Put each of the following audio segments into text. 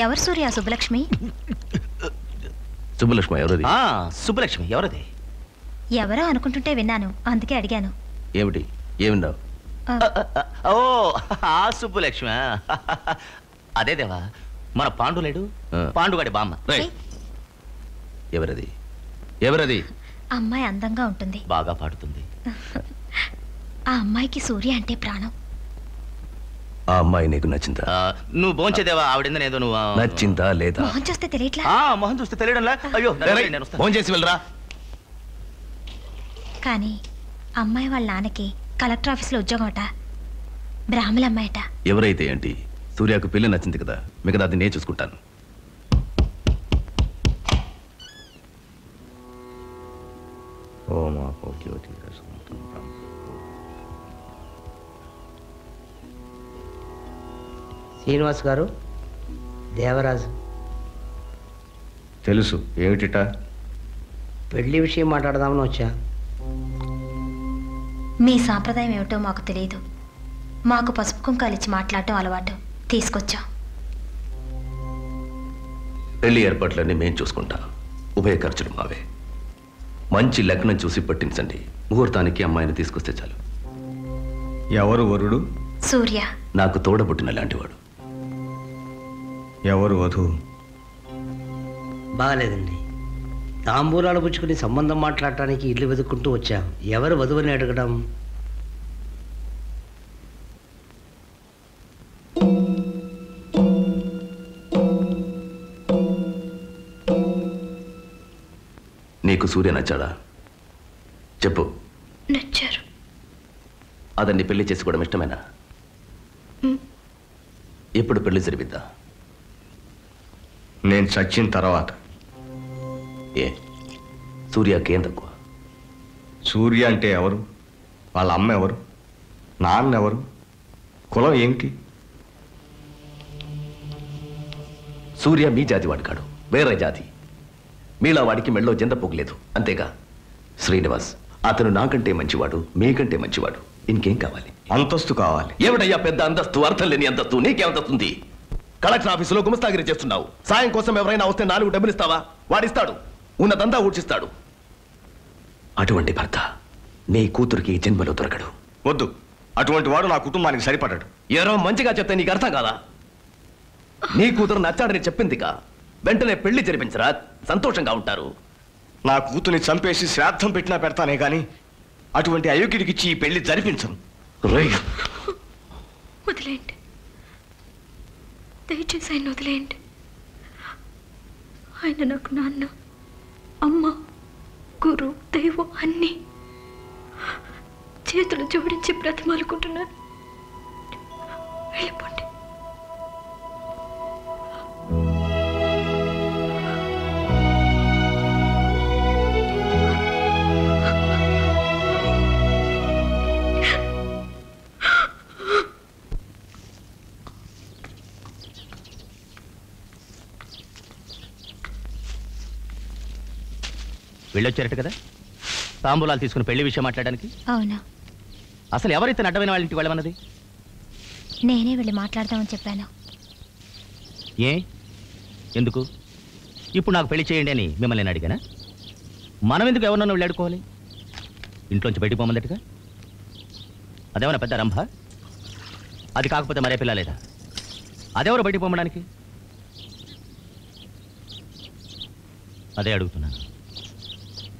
ఎవరు సూర్య? సుబ్బలక్ష్మి. సుబ్బలక్ష్మి ఎవరది? సుబ్బలక్ష్మి ఎవరది? ఎవరో అనుకుంటుంటే విన్నాను, అందుకే అడిగాను. ఏమిటి? ఏమిన్నావు? ఓ ఆ సుబ్బలక్ష్మి. అదే దేవా, మన పాండు లేడు, పాండుగాడి బామ్మ. ఎవరది? ఎవరది? అమ్మాయి అందంగా ఉంటుంది, బాగా పాడుతుంది. ఆ అమ్మాయికి సూర్య అంటే ప్రాణం. ఆ అమ్మాయి నీకు నచ్చిందా? నువ్వు భోంచేదేవా? ఆవిడేదో నువ్వు నచ్చిందా లేదా? మొహం చూస్తే తెలియట్లా? మొహం చూస్తే తెలియడంలా. అయ్యో భోంచేసి వెళ్ళరా. కానీ అమ్మాయి వాళ్ళ నాన్నకి కలెక్టర్ ఆఫీస్లో ఉద్యోగం అట, బ్రాహ్మణ అమ్మాయట. ఎవరైతే ఏంటి, సూర్యకు పెళ్లి నచ్చింది కదా, మిగతాది నేను చూసుకుంటాను. శ్రీనివాస్ గారు, దేవరాజు. తెలుసు. ఏమిటిట? పెళ్లి విషయం మాట్లాడదామని వచ్చా. మీ సాంప్రదాయం ఏమిటో మాకు తెలియదు. మాకు పసుపు కుంకాలు ఇచ్చి మాట్లాడటం అలవాటు, తీసుకొచ్చాం. పెళ్లి ఏర్పాట్లన్నీ మేం చూసుకుంటాం. ఉభయ ఖర్చులు మావే. మంచి లగ్నం చూసి పట్టించండి. ముహూర్తానికి అమ్మాయిని తీసుకొస్తే చాలు. ఎవరు వరుడు? సూర్య. నాకు తోడబుట్టిన లాంటివాడు. ఎవరు వధు? బాగాలేదండి. తాంబూలాలు పుచ్చుకుని సంబంధం మాట్లాడటానికి ఇల్లు వెతుక్కుంటూ వచ్చాం. ఎవరు వధువని అడగడం? నీకు సూర్య నచ్చాడా? చెప్పు. నచ్చారు. అతన్ని పెళ్లి చేసుకోవడం ఇష్టమేనా? ఎప్పుడు పెళ్లి జరిపిద్దా? నేను చచ్చిన తర్వాత. ఏ సూర్యకేం తక్కువ? సూర్య అంటే ఎవరు? వాళ్ళ అమ్మ ఎవరు? నాన్న ఎవరు? కులం ఏమిటి? సూర్య మీ జాతి వాడు కాడు, వేరే జాతి. మీలా వాడికి మెళ్ళో జంత పొగలేదు, అంతేగా. శ్రీనివాస్, అతను నాకంటే మంచివాడు, మీకంటే మంచివాడు. ఇంకేం కావాలి? అంతస్తు కావాలి. ఏమిటయ్యా పెద్ద అంతస్తు? అర్థం లేని అంతస్తు. నీకేమంతస్తుంది? కలెక్టర్ ఆఫీసులో గుమస్తాగిరి చేస్తున్నావు. సాయం కోసం ఎవరైనా వస్తే 4 డబ్బులు ఇస్తావా? వాడిస్తాడు, ఉన్నదంతా ఊడ్చిస్తాడు. అటువంటి భర్త నీ కూతురికి జన్మలో దొరకడు. వద్దు, అటువంటి వాడు నా కుటుంబానికి సరిపడ్డాడు. ఎవరో మంచిగా చెప్తే నీకు అర్థం కాదా? నీ కూతురు నచ్చాడని చెప్పిందిగా, వెంటనే పెళ్లి జరిపించరా, సంతోషంగా ఉంటారు. నా కూతుర్ని చంపేసి శ్రాద్ధం పెట్టినా పెడతానే గాని అటువంటి అయోగ్యుడికిచ్చి ఈ పెళ్లి జరిపించను. వదిలేండి, దయచేసి ఆయన వదిలేయండి. ఆయన నాకు నాన్న, అమ్మ, గురు, దైవం అన్నీ. చేతులు జోడించి బ్రతిమాలుకుంటున్నాను. వెళ్ళిపోండి. వెళ్ళొచ్చారట కదా తాంబూలాలు తీసుకుని పెళ్లి విషయం మాట్లాడడానికి? అవునా? అసలు ఎవరైతే అడ్డమైన వాళ్ళ ఇంటికి వెళ్ళమన్నది? నేనే వెళ్ళి మాట్లాడదామని చెప్పాను. ఏ ఎందుకు? ఇప్పుడు నాకు పెళ్లి చేయండి అని మిమ్మల్ని నేను అడిగానా? మనం ఎందుకు ఎవరినన్నా వెళ్ళి అడుకోవాలి? ఇంట్లోంచి బయటికి పోమందట్టుగా. అదేమన్నా పెద్ద రంభ? అది కాకపోతే మరే పిల్ల లేదా? అదెవరు బయటికి పోమడానికి? అదే అడుగుతున్నాను.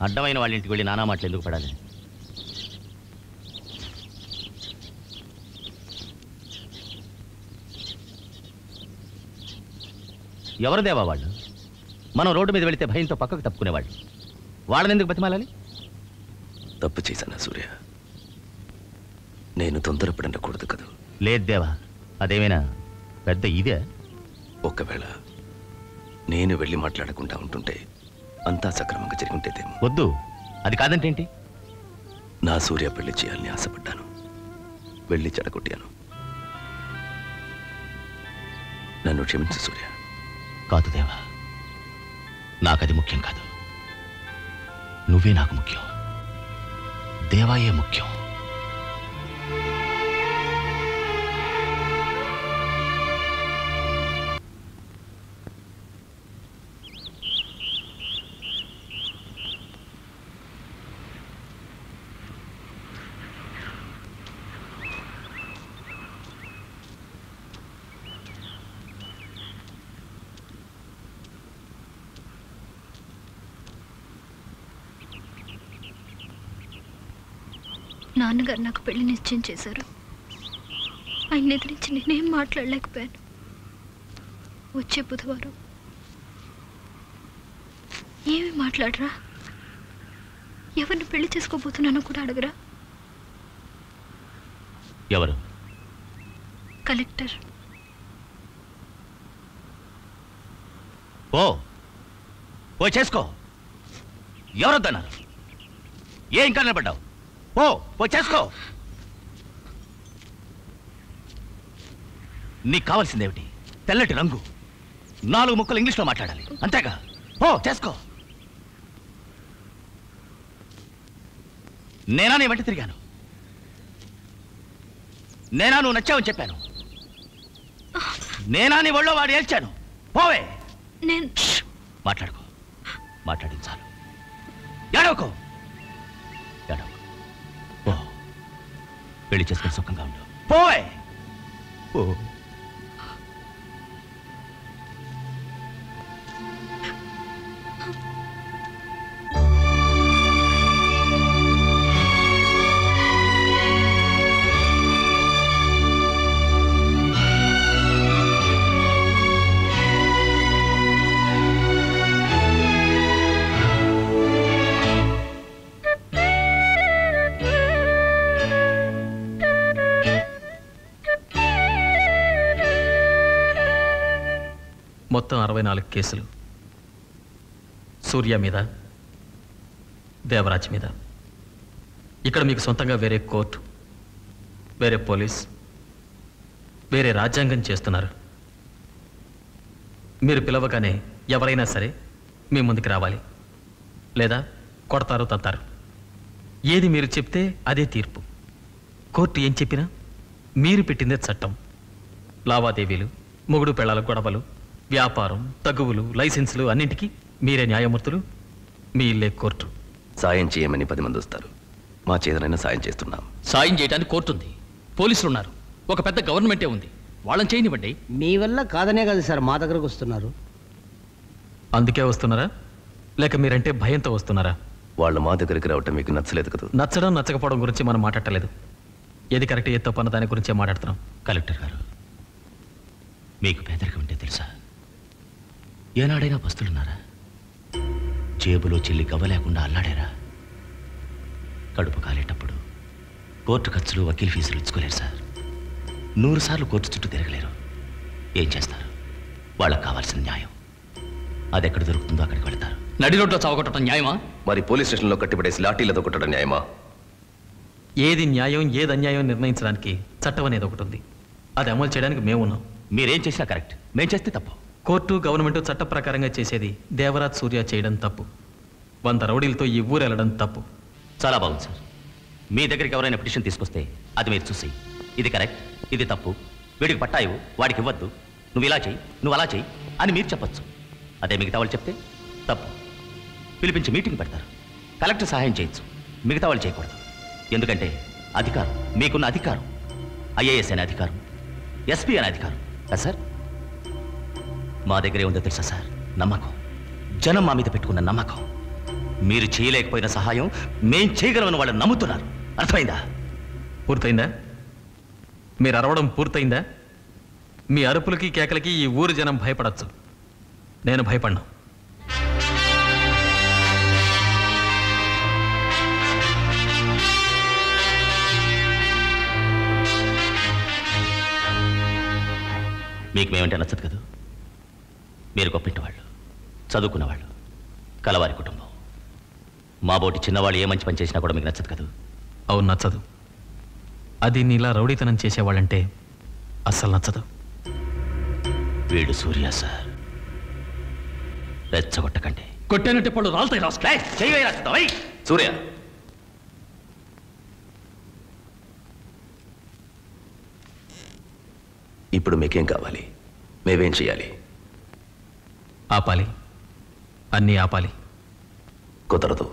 అడ్డమైన వాళ్ళ ఇంటికి వెళ్ళి నానా మాటలు ఎందుకు పడాలి? ఎవరు దేవా వాళ్ళు? మనం రోడ్డు మీద వెళితే భయంతో పక్కకు తప్పుకునేవాళ్ళు. వాళ్ళని ఎందుకు బతిమాలాలి? తప్పు చేశానా సూర్య? నేను తొందరపడకూడదు కదా. లేదు దేవా, అదేమైనా పెద్ద ఇదే. ఒకవేళ నేను వెళ్ళి మాట్లాడకుండా ఉంటుంటే అంతా సక్రమంగా జరిగింటేదేమో. వద్దు, అది కాదంటేంటి? నా సూర్య పెళ్లి చేయాలని ఆశపడ్డాను, వెళ్ళి చెడగొట్టాను. నన్ను క్షమించు సూర్య. కాదు దేవా, నాకది ముఖ్యం కాదు. నువ్వే నాకు ముఖ్యం. దేవాయే ముఖ్యం. నాన్నగారు నాకు పెళ్లి నిశ్చయం చేశారు. ఆయన ఎదిరించి నేనేం మాట్లాడలేకపోయాను. వచ్చే బుధవారం ఏమి మాట్లాడరా? ఎవరిని పెళ్లి చేసుకోబోతున్నానో కూడా అడగరా? ఎవరు? కలెక్టర్. ఓ చేసుకో. ఎవరొద్దన్నారు? ఏ ఇంకా నిలబడ్డావు? ఓ చేసుకో. నీకు కావాల్సిందేమిటి? తెల్లటి రంగు, 4 ముక్కలు ఇంగ్లీష్లో మాట్లాడాలి, అంతేగా? చేసుకో. నేనా నీ వెంట తిరిగాను? నేనా నువ్వు నచ్చావని చెప్పాను? నేనా నీ ఒళ్ళో వాడు ఏల్చాను? పోవే. మాట్లాడించాలి. ఏడవకో. పెళ్లి చేసుకుని సుఖంగా ఉండు. పోవే. మొత్తం 64 కేసులు. సూర్య మీద, దేవరాజ్ మీద. ఇక్కడ మీకు సొంతంగా వేరే కోర్టు, వేరే పోలీస్, వేరే రాజ్యాంగం చేస్తున్నారు. మీరు పిలవగానే ఎవరైనా సరే మీ ముందుకు రావాలి, లేదా కొడతారు, తత్తారు. ఏది మీరు చెప్తే అదే తీర్పు. కోర్టు ఏం చెప్పినా మీరు పెట్టిందే చట్టం. లావాదేవీలు, మొగుడు పెళ్ళాల గొడవలు, వ్యాపారం, తగువులు, లైసెన్సులు అన్నింటికీ మీరే న్యాయమూర్తులు. మీ ఇల్లే కోర్టు. సాయం చేయమని 10 మంది వస్తారు. మా చేతనైనా సాయం చేస్తున్నాం. సాయం చేయడానికి కోర్టు ఉంది, పోలీసులు ఉన్నారు, ఒక పెద్ద గవర్నమెంటే ఉంది. వాళ్ళని చేయనివ్వండి. మీ వల్ల కాదనే కదా సార్ మా దగ్గరకు వస్తున్నారు. అందుకే వస్తున్నారా, లేక మీరంటే భయంతో వస్తున్నారా? వాళ్ళు మా దగ్గరికి రావటం మీకు నచ్చలేదు కదా? నచ్చడం నచ్చకపోవడం గురించి మనం మాట్లాడలేదు. ఏది కరెక్ట్, ఏది తప్పు అన్న దాని గురించే మాట్లాడుతున్నాం. కలెక్టర్ గారు, మీకు పేదరికం అంటే తెలుసా? ఏనాడైనా పస్తులున్నారా? జేబులో చెల్లి గవ్వ లేకుండా అల్లాడారా? కడుపు కాలేటప్పుడు కోర్టు ఖర్చులు, వకీల్ ఫీజులు ఇచ్చుకోలేరు సార్. 100 సార్లు కోర్టు చుట్టూ తిరగలేరు. ఏం చేస్తారు? వాళ్ళకి కావాల్సిన న్యాయం అది ఎక్కడ దొరుకుతుందో అక్కడికి వెళ్తారు. నడి రోడ్లో చావగొట్టడం న్యాయమా? మరి పోలీస్ స్టేషన్లో కట్టిపడేసి లాఠీలతో కొట్టడం న్యాయమా? ఏది న్యాయం, ఏది అన్యాయం నిర్ణయించడానికి చట్టం అనేది ఒకటి ఉంది. అది అమలు చేయడానికి మేమున్నాం. మీరేం చేసినా కరెక్ట్, మేం చేస్తే తప్పు. కోర్టు, గవర్నమెంట్ చట్ట ప్రకారంగా చేసేది దేవరాజ్ సూర్య చేయడం తప్పు. 100 రౌడీలతో ఈ ఊరు వెళ్ళడం తప్పు. చాలా బాగుంది సార్. మీ దగ్గరికి ఎవరైనా పిటిషన్ తీసుకొస్తే అది మీరు చూసి ఇది కరెక్ట్, ఇది తప్పు, వీడికి పట్టాయివు, వాడికి ఇవ్వద్దు, నువ్వు ఇలా చెయ్యి, నువ్వు అలా చెయ్యి అని మీరు చెప్పొచ్చు. అదే మిగతా వాళ్ళు చెప్తే తప్పు. పిలిపించి మీటింగ్ పెడతారు. కలెక్టర్ సహాయం చేయొచ్చు, మిగతా వాళ్ళు చేయకూడదు. ఎందుకంటే అధికారం, మీకున్న అధికారం ఐఏఎస్ అనే అధికారం, ఎస్పీ అనే అధికారం కదా సార్? మా దగ్గరే ఉందో తెలుసా సార్? నమ్మకం. జనం మా మీద పెట్టుకున్న నమ్మకం. మీరు చేయలేకపోయిన సహాయం మేం చేయగలమని వాళ్ళు నమ్ముతున్నారు. అర్థమైందా? పూర్తయిందా? మీరు అరవడం పూర్తయిందా? మీ అరుపులకి, కేకలకి ఈ ఊరు జనం భయపడచ్చు. నేను భయపడ్ను. మీకు మేమంటే నచ్చదు కదా? మీరు గొప్పింటివాళ్ళు, చదువుకున్నవాళ్ళు, కలవారి కుటుంబం. మా బోటి చిన్నవాళ్ళు ఏ మంచి పని చేసినా కూడా మీకు నచ్చదు కదా? అవును, నచ్చదు. అది నీలా రౌడీతనం చేసేవాళ్ళంటే అస్సలు నచ్చదు. వీడు సూర్య సార్. రెచ్చగొట్టకండి. కొట్టేనంటే పళ్ళు రాలుతాయి. రాస్తాయి. సూర్య, ఇప్పుడు మీకేం కావాలి? మేమేం చేయాలి? ఆపాలి, అన్నీ ఆపాలి. కుదరదు.